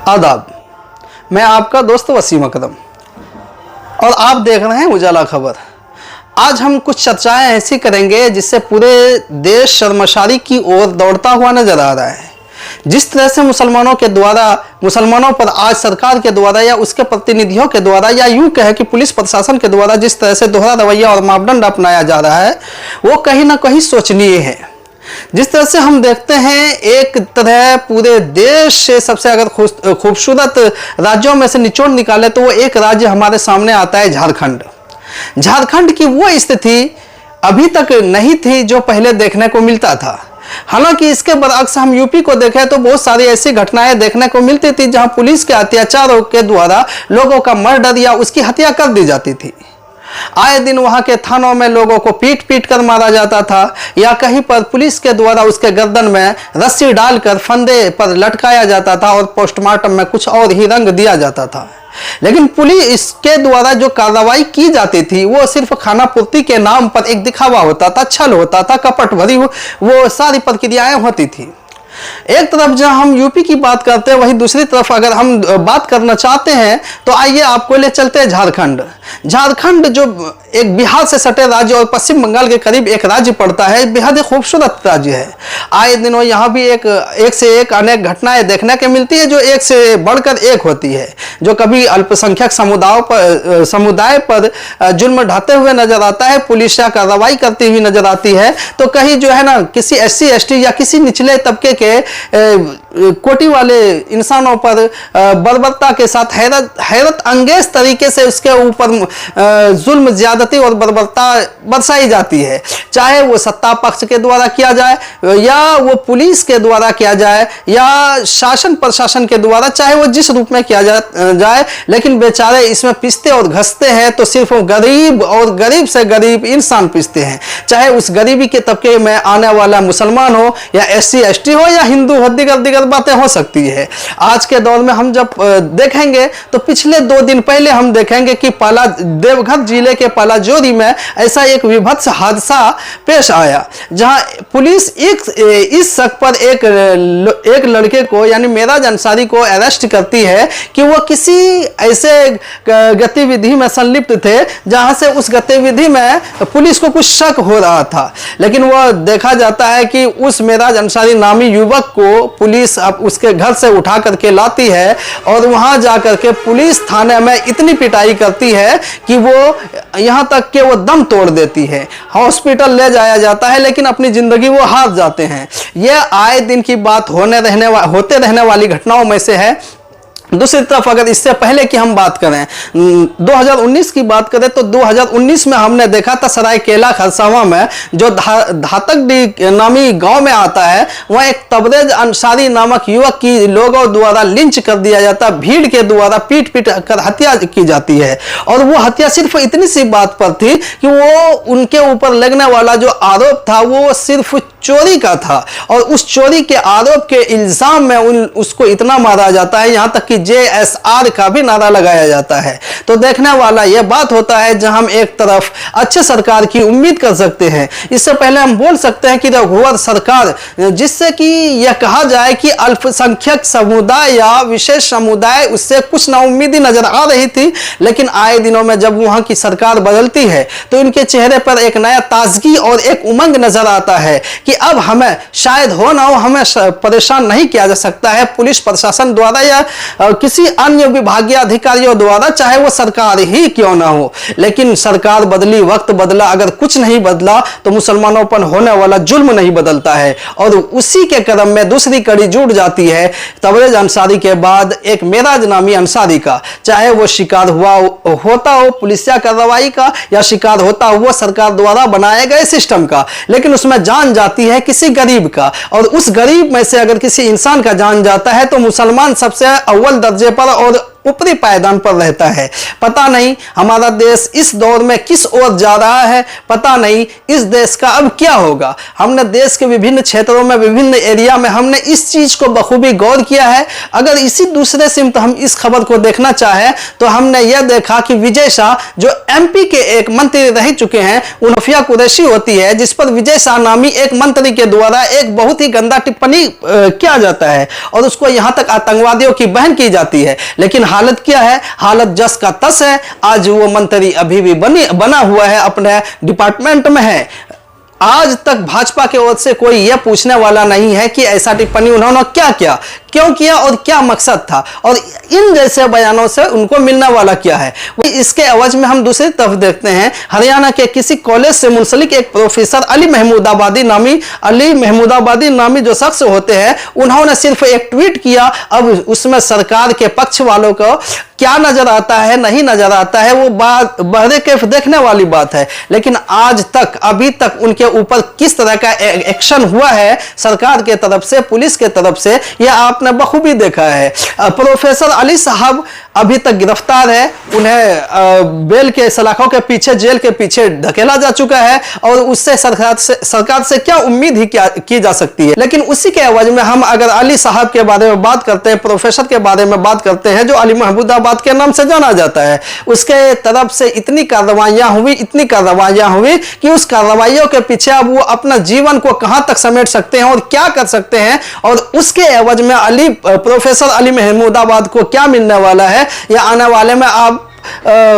आदाब, मैं आपका दोस्त वसीम अकरम और आप देख रहे हैं उजाला खबर। आज हम कुछ चर्चाएं ऐसी करेंगे जिससे पूरे देश शर्मसारी की ओर दौड़ता हुआ नजर आ रहा है। जिस तरह से मुसलमानों पर आज सरकार के द्वारा या उसके प्रतिनिधियों के द्वारा या यूं कहे कि पुलिस प्रशासन के द्वारा जिस तरह से दोहरा रवैया और मापदंड अपनाया जा रहा है वो कहीं ना कहीं शोचनीय है। जिस तरह से हम देखते हैं, एक तरह पूरे देश से सबसे अगर खूबसूरत राज्यों में से निचोड़ निकाले तो वो एक राज्य हमारे सामने आता है, झारखंड। झारखंड की वो स्थिति अभी तक नहीं थी जो पहले देखने को मिलता था। हालांकि इसके बरअक्स हम यूपी को देखें तो बहुत सारी ऐसी घटनाएं देखने को मिलती थी जहां पुलिस के अत्याचारों के द्वारा लोगों का मर्डर या उसकी हत्या कर दी जाती थी। आए दिन वहां के थानों में लोगों को पीट पीट कर मारा जाता था या कहीं पर पुलिस के द्वारा उसके गर्दन में रस्सी डालकर फंदे पर लटकाया जाता था और पोस्टमार्टम में कुछ और ही रंग दिया जाता था। लेकिन पुलिस के द्वारा जो कार्रवाई की जाती थी वो सिर्फ खानापूर्ति के नाम पर एक दिखावा होता था, छल होता था, कपट भरी वो सारी प्रक्रियाएं होती थी। एक तरफ जहां हम यूपी की बात करते हैं, वहीं दूसरी तरफ अगर हम बात करना चाहते हैं तो आइए आपको ले चलते हैं झारखंड। झारखंड जो एक बिहार से सटे राज्य और पश्चिम बंगाल के करीब एक राज्य पड़ता है, बेहद ही खूबसूरत राज्य है। आए दिनों यहाँ भी एक से एक अनेक घटनाएं देखने को मिलती है जो एक से बढ़कर एक होती है, जो कभी अल्पसंख्यक समुदाय पर जुल्म ढाते हुए नजर आता है, पुलिस या कार्रवाई करती हुई नजर आती है, तो कहीं जो है ना किसी SC ST या किसी निचले तबके के कोटि वाले इंसानों पर बर्बरता के साथ हैरत अंगेज तरीके से उसके ऊपर जुल्म, ज्यादती और बर्बरता बरसाई जाती है। चाहे वो सत्ता पक्ष के द्वारा किया जाए या वो पुलिस के द्वारा किया जाए या शासन प्रशासन के द्वारा, चाहे वो जिस रूप में किया जाए, लेकिन बेचारे इसमें पिसते और घसते हैं तो सिर्फ गरीब और गरीब से गरीब इंसान पिसते हैं। चाहे उस गरीबी के तबके में आने वाला मुसलमान हो या SC ST हो या हिंदू हो, दिगर बातें हो सकती है। आज के दौर में हम जब देखेंगे तो पिछले 2 दिन पहले हम देखेंगे कि देवघर जिले के पालाजोरी में ऐसा एक विभत्स हादसा पेश आया जहां पुलिस इस शक पर एक लड़के को यानी मेराज अंसारी को अरेस्ट करती है कि वो किसी ऐसे गतिविधि में संलिप्त थे जहां से उस गतिविधि में पुलिस को कुछ शक हो रहा था। लेकिन वह देखा जाता है कि उस मेराज अंसारी नामी युवक को पुलिस अब उसके घर से उठा करके लाती है और वहां जाकर के पुलिस थाने में इतनी पिटाई करती है कि वो यहां तक कि वो दम तोड़ देती है। हॉस्पिटल ले जाया जाता है लेकिन अपनी जिंदगी वो हार जाते हैं। यह आए दिन की बात होते रहने वाली घटनाओं में से है। दूसरी तरफ अगर इससे पहले की हम बात करें, 2019 की बात करें तो 2019 में हमने देखा था सरायकेला खरसावां में जो धातक नामी गांव में आता है, वहां एक तबरेज अंसारी नामक युवक की लोगों द्वारा लिंच कर दिया जाता, भीड़ के द्वारा पीट पीट कर हत्या की जाती है। और वो हत्या सिर्फ इतनी सी बात पर थी कि वो उनके ऊपर लगने वाला जो आरोप था वो सिर्फ चोरी का था और उस चोरी के आरोप के इल्जाम में उसको इतना मारा जाता है, यहां तक कि JSR का भी नारा लगाया जाता है। तो देखने वाला यह बात होता है जहां हम एक तरफ अच्छे सरकार की उम्मीद कर सकते हैं। इससे पहले हम बोल सकते हैं कि रघुवर सरकार, जिससे कि यह कहा जाए कि अल्पसंख्यक समुदाय या विशेष समुदाय उससे कुछ नाउम्मीदी नजर आ रही थी, लेकिन आए दिनों में जब वहां की सरकार बदलती है तो इनके चेहरे पर एक नया ताजगी और एक उमंग नजर आता है कि अब हमें शायद हो ना हो, हमें परेशान नहीं किया जा सकता है पुलिस प्रशासन द्वारा या किसी अन्य विभागीय अधिकारियों द्वारा, चाहे वो सरकार ही क्यों ना हो। लेकिन सरकार बदली, वक्त बदला, अगर कुछ नहीं बदला तो मुसलमानों पर होने वाला जुल्म नहीं बदलता है। और उसी के क्रम में दूसरी कड़ी जुड़ जाती है तबरेज अंसारी के बाद एक मेराज नामी अंसारी का। चाहे वो शिकार होता हो पुलिसिया कार्रवाई का या शिकार होता हुआ सरकार द्वारा बनाए गए सिस्टम का, लेकिन उसमें जान जाती है किसी गरीब का। और उस गरीब में से अगर किसी इंसान का जान जाता है तो मुसलमान सबसे अव्वल दर्जे पर और ऊपरी पायदान पर रहता है। पता नहीं हमारा देश इस दौर में किस ओर जा रहा है, पता नहीं इस देश का अब क्या होगा। हमने देश के विभिन्न क्षेत्रों में, विभिन्न एरिया में हमने इस चीज को बखूबी गौर किया है। अगर इसी दूसरे सिमत हम इस खबर को देखना चाहे तो हमने यह देखा कि विजय शाह जो एमपी के एक मंत्री रह चुके हैं, उनफिया कुरैशी होती है, जिस पर विजय शाह नामी एक मंत्री के द्वारा एक बहुत ही गंदा टिप्पणी किया जाता है और उसको यहां तक आतंकवादियों की बहन की जाती है। लेकिन हालत क्या है? हालत जस का तस है। आज वो मंत्री अभी भी बना हुआ है, अपने डिपार्टमेंट में है। आज तक भाजपा के ओर से कोई यह पूछने वाला नहीं है कि ऐसा टिप्पणी उन्होंने क्या किया, क्यों किया और क्या मकसद था, और इन जैसे बयानों से उनको मिलने वाला क्या है। इसके एवज में हम दूसरी तरफ देखते हैं, हरियाणा के किसी कॉलेज से मुंसलिक एक प्रोफेसर अली महमूदाबादी नामी जो शख्स होते हैं, उन्होंने सिर्फ एक ट्वीट किया। अब उसमें सरकार के पक्ष वालों को क्या नजर आता है, नहीं नजर आता है, वो बात बहरे कैफ देखने वाली बात है। लेकिन आज तक, अभी तक उनके ऊपर किस तरह का एक्शन हुआ है सरकार के तरफ से, पुलिस के तरफ से, यह आपने बखूबी देखा है। प्रोफेसर अली साहब अभी तक गिरफ्तार है। उन्हें बेल के सलाखों के पीछे, जेल के पीछे धकेला जा चुका है और उससे सरकार से क्या उम्मीद ही की जा सकती है। लेकिन उसी के एवज में हम अगर अली साहब के बारे में बात करते हैं, प्रोफेसर के बारे में बात करते हैं, जो अली महमूदाबाद के नाम से जाना जाता है, उसके तरफ से इतनी कार्रवाइयां हुई कि उस कार्रवाइयों के पीछे अब वो अपना जीवन को कहां तक समेट सकते हैं और क्या कर सकते हैं, और उसके एवज में प्रोफेसर अली महमूदाबाद को क्या मिलने वाला है, या आने वाले में आप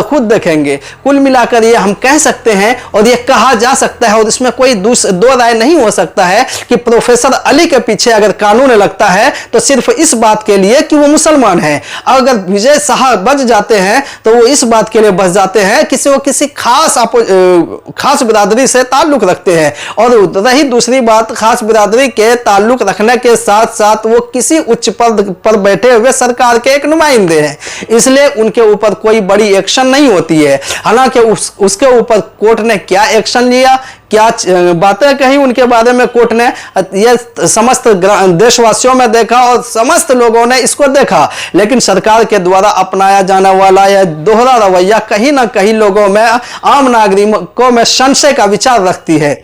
खुद देखेंगे। कुल मिलाकर ये हम कह सकते हैं और ये कहा जा सकता है, और इसमें कोई दो राय नहीं हो सकता है कि प्रोफेसर अली के पीछे अगर कानून लगता है तो सिर्फ इस बात के लिए कि वो मुसलमान हैं। अगर विजय शाह बच जाते हैं तो वो इस बात के लिए बच जाते हैं कि वो किसी खास बिरादरी से ताल्लुक रखते हैं, और रही दूसरी बात, खास बिरादरी के ताल्लुक रखने के साथ साथ वो किसी उच्च पद पर बैठे हुए सरकार के एक नुमाइंदे हैं, इसलिए उनके ऊपर कोई बड़ी एक्शन नहीं होती है। हालांकि उसके ऊपर कोर्ट ने क्या एक्शन लिया, क्या बातें कही उनके बारे में कोर्ट ने, यह समस्त देशवासियों में देखा और समस्त लोगों ने इसको देखा। लेकिन सरकार के द्वारा अपनाया जाने वाला यह दोहरा रवैया कहीं ना कहीं लोगों में, आम नागरिकों में संशय का विचार रखती है।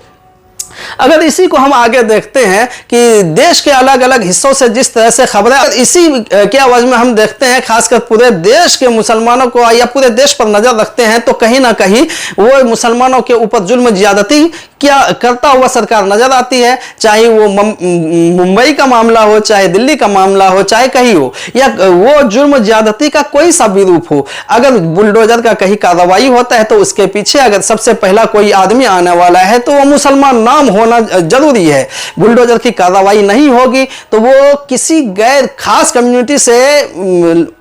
अगर इसी को हम आगे देखते हैं कि देश के अलग अलग हिस्सों से जिस तरह से खबरें, इसी के आवाज में हम देखते हैं, खासकर पूरे देश के मुसलमानों को या पूरे देश पर नजर रखते हैं, तो कहीं ना कहीं वो मुसलमानों के ऊपर जुल्म ज्यादती क्या करता हुआ सरकार नजर आती है। चाहे वो मुंबई का मामला हो, चाहे दिल्ली का मामला हो, चाहे कहीं हो, या वो जुल्म ज्यादती का कोई सा भी रूप हो, अगर बुलडोजर का कहीं कार्रवाई होता है तो उसके पीछे अगर सबसे पहला कोई आदमी आने वाला है तो वो मुसलमान नाम होना जरूरी है। बुलडोजर की कार्रवाई नहीं होगी तो वो किसी गैर खास कम्युनिटी से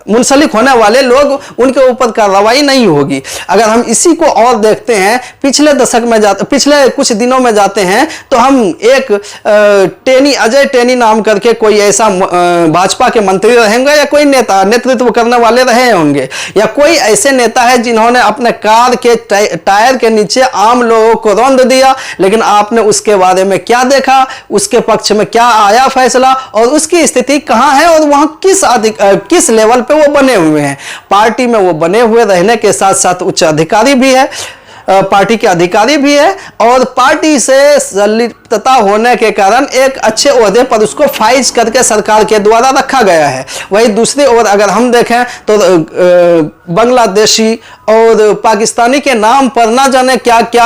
मुंसलिक होने वाले लोग, उनके ऊपर कार्रवाई नहीं होगी। अगर हम इसी को और देखते हैं, पिछले दशक में पिछले कुछ दिनों में जाते हैं तो हम एक अजय टेनी नाम करके कोई ऐसा भाजपा के मंत्री रहेंगे, या कोई नेता नेतृत्व करने वाले रहे होंगे, या कोई ऐसे नेता है जिन्होंने अपने कार के टायर के नीचे आम लोगों को रौंद दिया। लेकिन आपने उसके बारे में क्या देखा, उसके पक्ष में क्या आया फैसला, और उसकी स्थिति कहां है, और वहां किस लेवल पे वो बने हुए हैं। पार्टी में वो बने हुए रहने के साथ साथ उच्च अधिकारी भी है, पार्टी के अधिकारी भी है, और पार्टी से संलिप्तता होने के कारण एक अच्छे ओहदे पर उसको फाइज करके सरकार के द्वारा रखा गया है। वही दूसरी ओर अगर हम देखें तो बांग्लादेशी और पाकिस्तानी के नाम पर ना जाने क्या क्या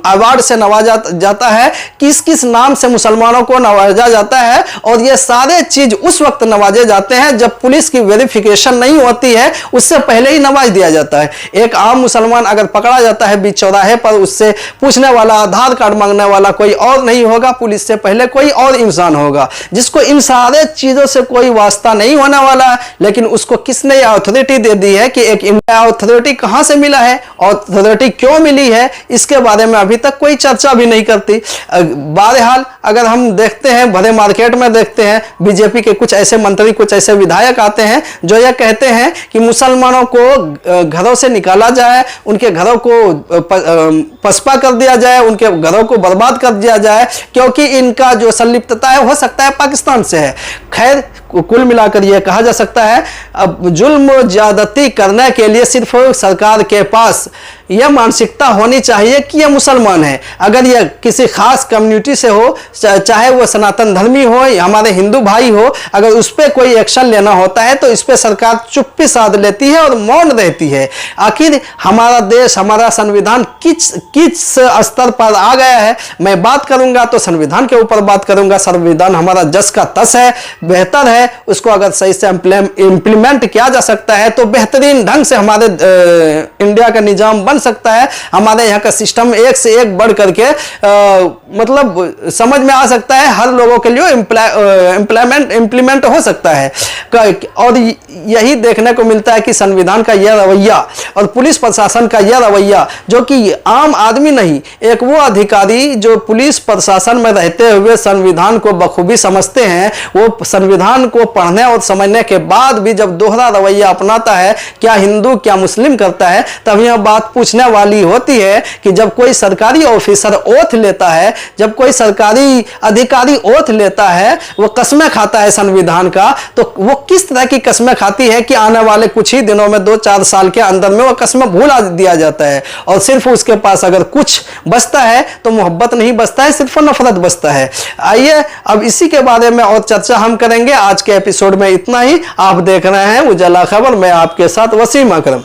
अवार्ड से नवाजा जाता है, किस किस नाम से मुसलमानों को नवाजा जाता है, और ये सारे चीज उस वक्त नवाजे जाते हैं जब पुलिस की वेरिफिकेशन नहीं होती है, उससे पहले ही नवाज दिया जाता है। एक आम मुसलमान अगर पकड़ा जाता है बीच चौराहे पर, उससे पूछने वाला, आधार कार्ड मांगने वाला कोई और नहीं होगा, पुलिस से पहले कोई और इंसान होगा, जिसको इन सारे चीजों से कोई वास्ता नहीं होने वाला है। लेकिन उसको किसने अथॉरिटी दे दी है कि एक अथॉरिटी कहां से मिला है और अथॉरिटी क्यों मिली है, इसके बारे में अभी तक कोई चर्चा भी नहीं करती। बहरहाल अगर हम देखते हैं, भरे मार्केट में देखते हैं, बीजेपी के कुछ ऐसे मंत्री, कुछ ऐसे विधायक आते हैं जो यह कहते हैं कि मुसलमानों को घरों से निकाला जाए, उनके घरों को पसपा कर दिया जाए, उनके घरों को बर्बाद कर दिया जाए, क्योंकि इनका जो संलिप्तता है हो सकता है पाकिस्तान से है। खैर कुल मिलाकर यह कहा जा सकता है, अब जुल्म ज्यादती करने के लिए सिर्फ सरकार के पास यह मानसिकता होनी चाहिए कि यह मुसलमान है। अगर यह किसी खास कम्युनिटी से हो, चाहे वो सनातन धर्मी हो या हमारे हिंदू भाई हो, अगर उस पर कोई एक्शन लेना होता है तो इस पर सरकार चुप्पी साध लेती है और मौन रहती है। आखिर हमारा देश, हमारा संविधान किस स्तर पर आ गया है। मैं बात करूंगा तो संविधान के ऊपर बात करूंगा। संविधान हमारा जस का तस है, बेहतर है। उसको अगर सही से इंप्लीमेंट किया जा सकता है तो बेहतरीन ढंग से हमारे इंडिया का निजाम बन सकता है। हमारे यहाँ का सिस्टम एक से एक बढ़ करके मतलब समझ में आ सकता है, हर लोगों के लिए इंप्लीमेंट हो सकता है। और यही देखने को मिलता है कि संविधान का यह रवैया और पुलिस प्रशासन का यह रवैया, जो कि आम आदमी नहीं, एक वो अधिकारी जो पुलिस प्रशासन में रहते हुए संविधान को बखूबी समझते हैं, वो संविधान को पढ़ने और समझने के बाद भी जब दोहरा रवैया अपनाता है, क्या हिंदू क्या मुस्लिम करता है, तब यह बात पूछने वाली होती है कि जब कोई सरकारी ऑफिसर ओथ लेता है, जब कोई सरकारी अधिकारी ओथ लेता है, वो कस्में खाता है संविधान का, तो वो किस तरह की कस्में खाती है कि आने वाले कुछ ही दिनों में 2-4 साल के अंदर में वो कस्में भूला दिया जाता है और सिर्फ उसके पास अगर कुछ बचता है तो मोहब्बत नहीं बचता है, सिर्फ नफरत बचता है। आइए अब इसी के बारे में और चर्चा हम करेंगे। आज के एपिसोड में इतना ही। आप देख रहे हैं उजाला खबर, मैं आपके साथ वसीम अकरम।